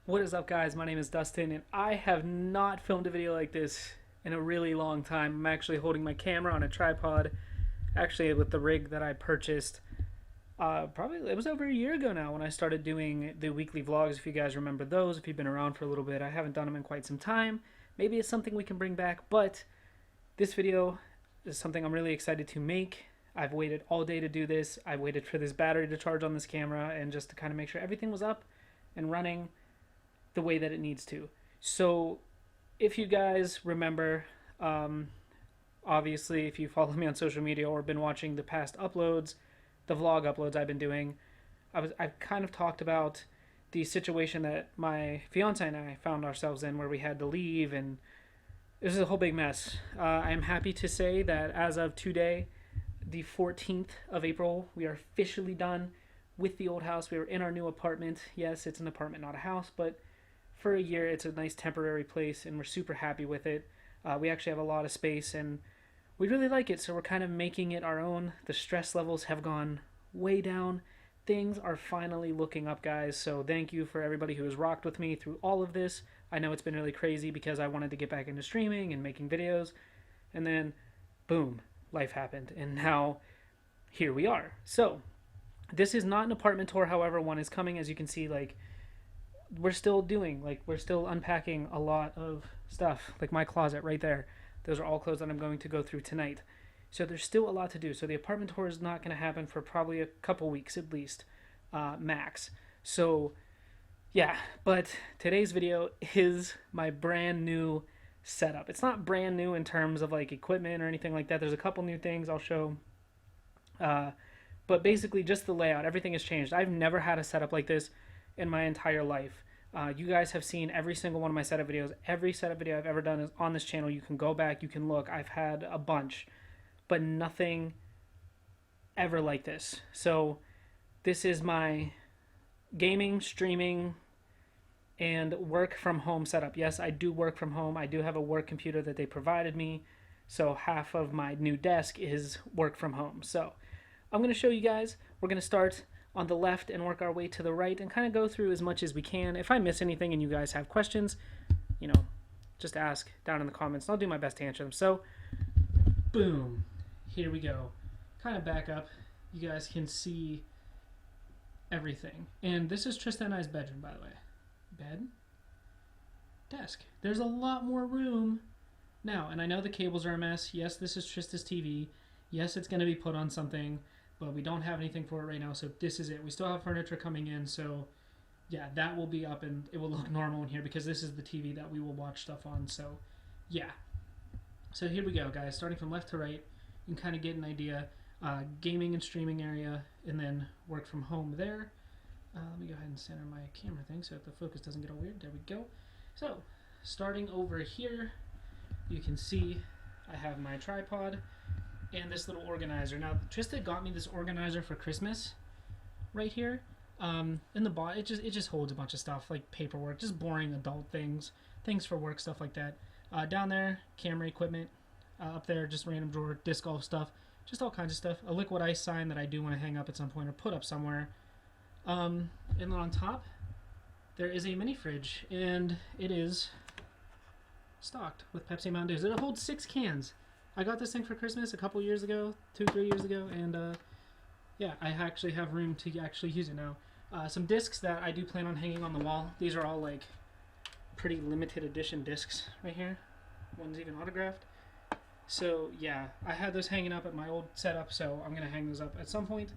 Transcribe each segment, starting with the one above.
What is up, guys? My name is Dustin, and I have not filmed a video like this in a really long time. I'm actually holding my camera on a tripod, actually with the rig that I purchased. Probably it was over a year ago now when I started doing the weekly vlogs. If you guys remember those, if you've been around for a little bit, I haven't done them in quite some time. Maybe it's something we can bring back, but this video is something I'm really excited to make. I've waited all day to do this. I waited for this battery to charge on this camera and just to kind of make sure everything was up and running the way that it needs to. So if you guys remember, obviously if you follow me on social media or been watching the past uploads, the vlog uploads I've been doing, I've kind of talked about the situation that my fiance and I found ourselves in, where we had to leave, and this is a whole big mess. I am happy to say that as of today, the 14th of April, we are officially done with the old house. We are in our new apartment. Yes, it's an apartment, not a house, but for a year it's a nice temporary place, and we're super happy with it. We actually have a lot of space, and we really like it, so we're kind of making it our own. The stress levels have gone way down. Things are finally looking up, guys, so thank you for everybody who has rocked with me through all of this. I know it's been really crazy because I wanted to get back into streaming and making videos, and then boom, life happened, and now here we are. So this is not an apartment tour, however. One is coming. As you can see, we're still unpacking a lot of stuff, like my closet right there. Those are all clothes that I'm going to go through tonight. So there's still a lot to do. So the apartment tour is not going to happen for probably a couple weeks at least, max. So yeah, but today's video is my brand new setup. It's not brand new in terms of like equipment or anything like that. There's a couple new things I'll show. But basically just the layout, everything has changed. I've never had a setup like this in my entire life. You guys have seen every single one of my setup videos. Every setup video I've ever done is on this channel. You can go back, you can look. I've had a bunch, but nothing ever like this. So this is my gaming, streaming, and work from home setup. Yes, I do work from home. I do have a work computer that they provided me. So half of my new desk is work from home. So I'm going to show you guys. We're going to start on the left and work our way to the right and kind of go through as much as we can. If I miss anything and you guys have questions, just ask down in the comments. I'll do my best to answer them. So, boom. Here we go. Kind of back up. You guys can see everything. And this is Trista and I's bedroom, by the way. Bed. Desk. There's a lot more room now. And I know the cables are a mess. Yes, this is Trista's TV. Yes, it's going to be put on something, but we don't have anything for it right now, so this is it. We still have furniture coming in, so yeah, that will be up and it will look normal in here because this is the TV that we will watch stuff on. So yeah, so here we go, guys. Starting from left to right, you can kind of get an idea. Gaming and streaming area, and then work from home there. Let me go ahead and center my camera thing so that the focus doesn't get all weird. There we go. So starting over here, you can see I have my tripod and this little organizer. Now, Trista got me this organizer for Christmas, right here. In the bottom, it just holds a bunch of stuff like paperwork, just boring adult things for work, stuff like that. Down there, camera equipment. Up there, just random drawer, disc golf stuff, just all kinds of stuff. A liquid ice sign that I do want to hang up at some point or put up somewhere. And then on top, there is a mini fridge, and it is stocked with Pepsi Mountain Dews. It holds 6 cans. I got this thing for Christmas a couple years ago, 2-3 years ago, and yeah, I actually have room to actually use it now. Some discs that I do plan on hanging on the wall. These are all like pretty limited edition discs right here. One's even autographed. So yeah, I had those hanging up at my old setup, so I'm going to hang those up at some point.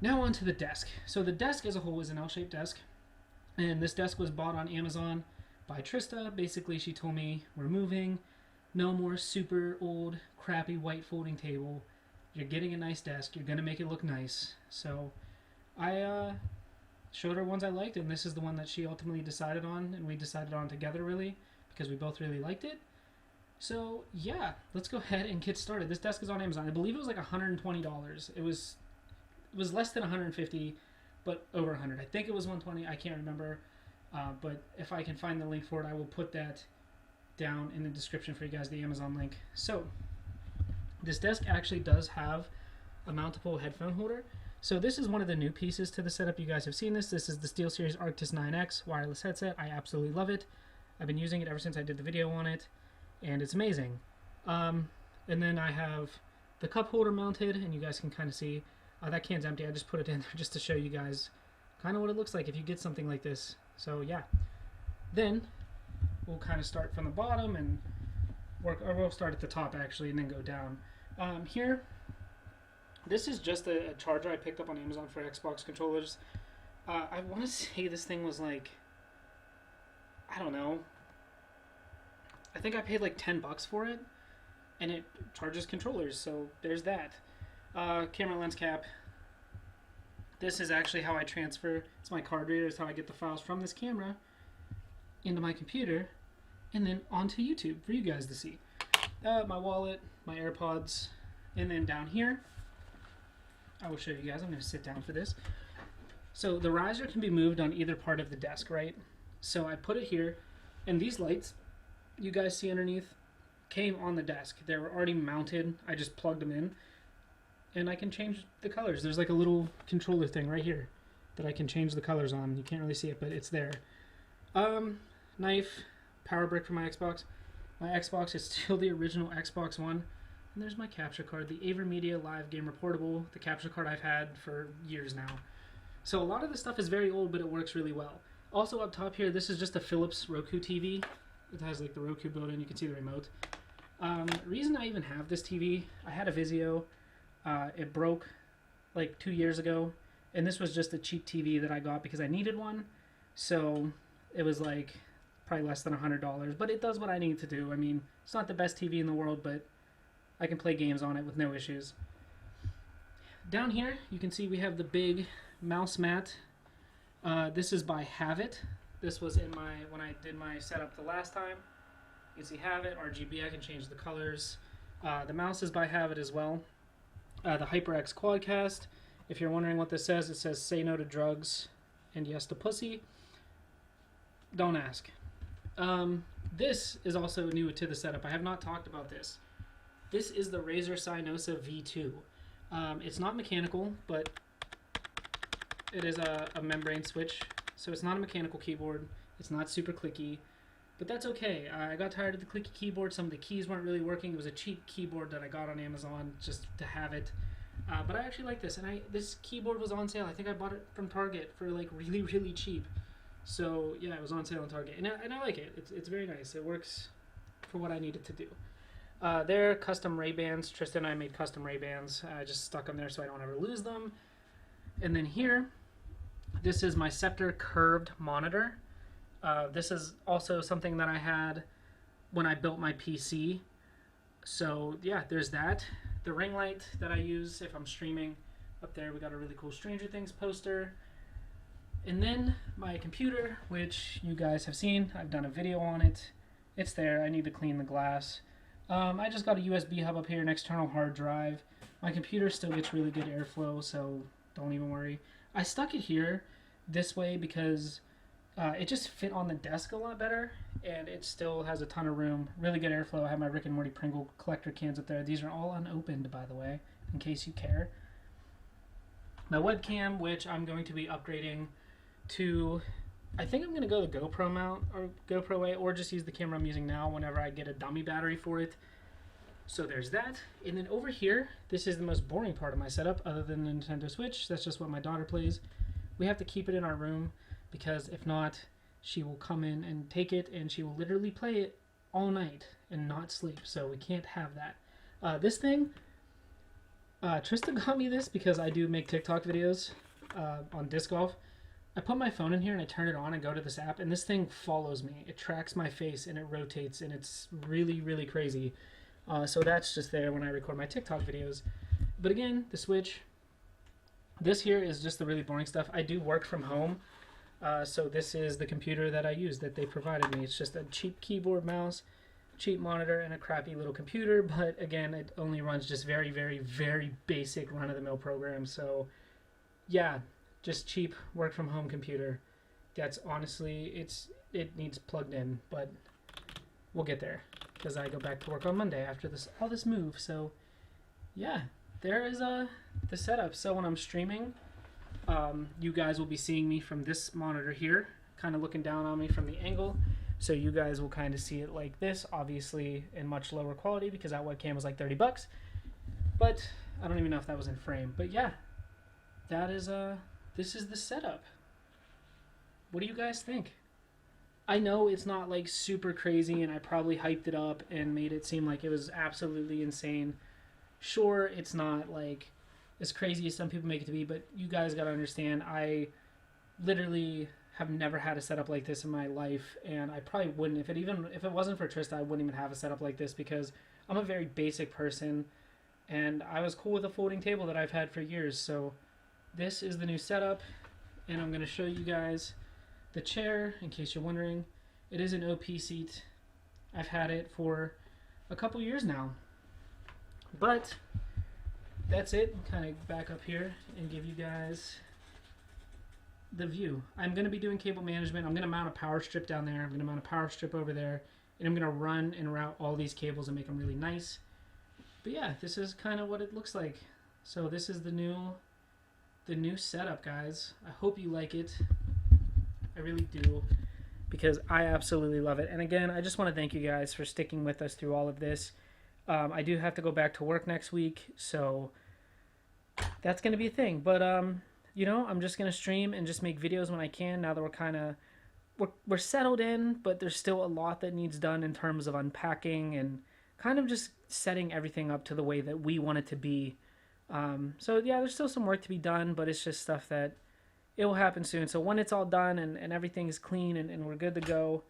Now onto the desk. So the desk as a whole is an L-shaped desk, and this desk was bought on Amazon by Trista. Basically, she told me, we're moving. No more super old, crappy white folding table. You're getting a nice desk. You're going to make it look nice. So I showed her ones I liked, and this is the one that she ultimately decided on, and we decided on together, really, because we both really liked it. So yeah, let's go ahead and get started. This desk is on Amazon. I believe it was like $120. It was less than $150, but over $100. I think it was $120. I can't remember. But if I can find the link for it, I will put that down in the description for you guys, the Amazon link. So this desk actually does have a mountable headphone holder, So this is one of the new pieces to the setup. You guys have seen this. This is the Steelseries Arctis 9X wireless headset. I absolutely love it. I've been using it ever since I did the video on it, and it's amazing. And then I have the cup holder mounted, and you guys can kind of see that can's empty. I just put it in there just to show you guys kind of what it looks like if you get something like this. So yeah, then we'll kind of start from the bottom and work, or we'll start at the top actually and then go down. Here, this is just a charger I picked up on Amazon for Xbox controllers. I want to say this thing was like, I don't know, I think I paid like 10 bucks for it, and it charges controllers, so there's that. Camera lens cap. This is actually how I transfer, it's my card reader, it's how I get the files from this camera into my computer and then onto YouTube for you guys to see. My wallet, my AirPods, and then down here, I will show you guys. I'm going to sit down for this. So the riser can be moved on either part of the desk, right? So I put it here, and these lights you guys see underneath came on the desk. They were already mounted. I just plugged them in, and I can change the colors. There's like a little controller thing right here that I can change the colors on. You can't really see it, but it's there. Knife, power brick for my Xbox. My Xbox is still the original Xbox One. And there's my capture card, the AverMedia Live Gamer Portable, the capture card I've had for years now. So a lot of this stuff is very old, but it works really well. Also up top here, this is just a Phillips Roku TV. It has like the Roku built-in, you can see the remote. Reason I even have this TV, I had a Vizio. It broke like 2 years ago, and this was just a cheap TV that I got because I needed one. So it was like probably less than $100, but it does what I need to do. I mean, it's not the best TV in the world, but I can play games on it with no issues. Down here, you can see we have the big mouse mat. This is by Have It. This was in my, when I did my setup the last time. You can see Have It, RGB, I can change the colors. The mouse is by Have It as well. The HyperX Quadcast. If you're wondering what this says, it says say no to drugs and yes to pussy. Don't ask. This is also new to the setup. I have not talked about this. This is the Razer Synosa V2. It's not mechanical, but it is a membrane switch. So it's not a mechanical keyboard. It's not super clicky, but that's okay. I got tired of the clicky keyboard. Some of the keys weren't really working. It was a cheap keyboard that I got on Amazon just to have it. But I actually like this, and this keyboard was on sale. I think I bought it from Target for like really, really cheap. So yeah, it was on sale on Target, and I like it. It's very nice. It works for what I need it to do. They're custom Ray-Bans. Trista and I made custom Ray-Bans. I just stuck them there so I don't ever lose them. And then here, this is my Scepter curved monitor. This is also something that I had when I built my PC. So yeah, there's that. The ring light that I use if I'm streaming. Up there we got a really cool Stranger Things poster. And then my computer, which you guys have seen. I've done a video on it. It's there. I need to clean the glass. I just got a USB hub up here, an external hard drive. My computer still gets really good airflow, so don't even worry. I stuck it here this way because it just fit on the desk a lot better, and it still has a ton of room. Really good airflow. I have my Rick and Morty Pringle collector cans up there. These are all unopened, by the way, in case you care. My webcam, which I'm going to be upgrading to, I think I'm going to go the GoPro mount, or GoPro way, or just use the camera I'm using now whenever I get a dummy battery for it. So there's that. And then over here, this is the most boring part of my setup, other than the Nintendo Switch. That's just what my daughter plays. We have to keep it in our room, because if not, she will come in and take it, and she will literally play it all night and not sleep. So we can't have that. This thing, Trista got me this because I do make TikTok videos on disc golf. I put my phone in here and I turn it on and go to this app, and this thing follows me. It tracks my face and it rotates, and it's really, really crazy. So that's just there when I record my TikTok videos. But again, the Switch. This here is just the really boring stuff. I do work from home, so this is the computer that I use that they provided me. It's just a cheap keyboard, mouse, cheap monitor, and a crappy little computer. But again, it only runs just very, very, very basic run-of-the-mill programs. So yeah, just cheap work-from-home computer. That's honestly, it needs plugged in, but we'll get there because I go back to work on Monday after all this move. So yeah, there is the setup. So when I'm streaming, You guys will be seeing me from this monitor here, kind of looking down on me from the angle. So you guys will kind of see it like this, obviously in much lower quality because that webcam was like 30 bucks. But I don't even know if that was in frame. But yeah, that is this is the setup. What do you guys think? I know it's not like super crazy, and I probably hyped it up and made it seem like it was absolutely insane. Sure, it's not like as crazy as some people make it to be, but you guys gotta understand, I literally have never had a setup like this in my life, and I probably wouldn't if it wasn't for Trista. I wouldn't even have a setup like this because I'm a very basic person, and I was cool with a folding table that I've had for years. So this is the new setup, and I'm gonna show you guys the chair in case you're wondering. It is an OP seat. I've had it for a couple years now, but that's it. Kind of back up here and give you guys the view. I'm going to be doing cable management. I'm going to mount a power strip down there. I'm going to mount a power strip over there, and I'm going to run and route all these cables and make them really nice. But yeah, this is kind of what it looks like. So this is the new setup, guys. I hope you like it. I really do, because I absolutely love it. And again, I just want to thank you guys for sticking with us through all of this. I do have to go back to work next week, so that's going to be a thing. But you know, I'm just going to stream and just make videos when I can, now that we're settled in, but there's still a lot that needs done in terms of unpacking and kind of just setting everything up to the way that we want it to be. So yeah, there's still some work to be done, but it's just stuff that it will happen soon. So when it's all done and everything's clean and we're good to go,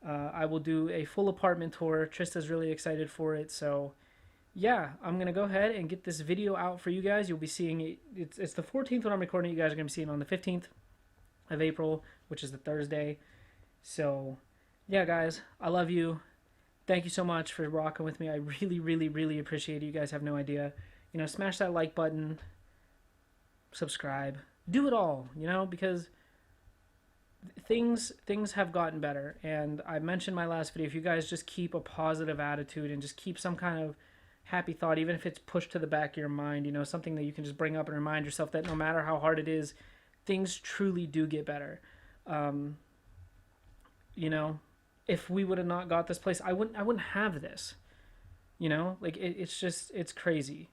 I will do a full apartment tour. Trista's really excited for it. So yeah, I'm going to go ahead and get this video out for you guys. You'll be seeing it. It's the 14th when I'm recording. You guys are going to be seeing it on the 15th of April, which is the Thursday. So yeah, guys, I love you. Thank you so much for rocking with me. I really, really, really appreciate it. You guys have no idea. You know, smash that like button, subscribe, do it all, you know, because things have gotten better. And I mentioned in my last video, if you guys just keep a positive attitude and just keep some kind of happy thought, even if it's pushed to the back of your mind, you know, something that you can just bring up and remind yourself that no matter how hard it is, things truly do get better. You know, if we would have not got this place, I wouldn't have this, you know, like it's crazy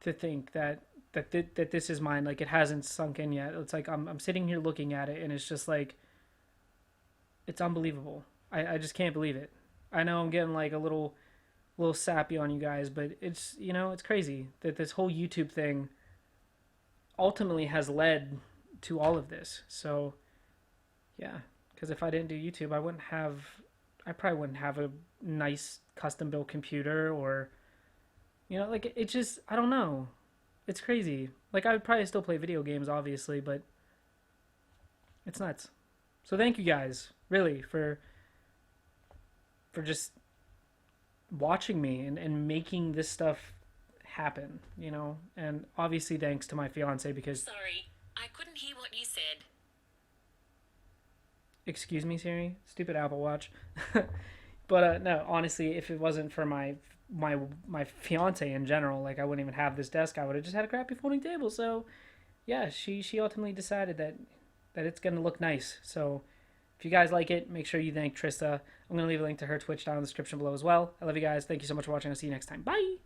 to think that this is mine. Like, it hasn't sunk in yet. It's like I'm sitting here looking at it, and it's just like, it's unbelievable. I just can't believe it. I know I'm getting like a little sappy on you guys, but it's, you know, it's crazy that this whole YouTube thing ultimately has led to all of this. So yeah, because if I didn't do YouTube, I probably wouldn't have a nice custom built computer, or, you know, like, it just, I don't know. It's crazy. Like, I would probably still play video games, obviously, but it's nuts. So thank you guys, really, for just watching me and making this stuff happen, you know. And obviously thanks to my fiance, because... Sorry, I couldn't hear what you said. Excuse me, Siri? Stupid Apple Watch. But no, honestly, if it wasn't for my fiance in general, like, I wouldn't even have this desk. I would have just had a crappy folding table. So yeah, she ultimately decided that it's gonna look nice. So if you guys like it, make sure you thank Trista. I'm gonna leave a link to her Twitch down in the description below as well. I love you guys. Thank you so much for watching. I'll see you next time. Bye.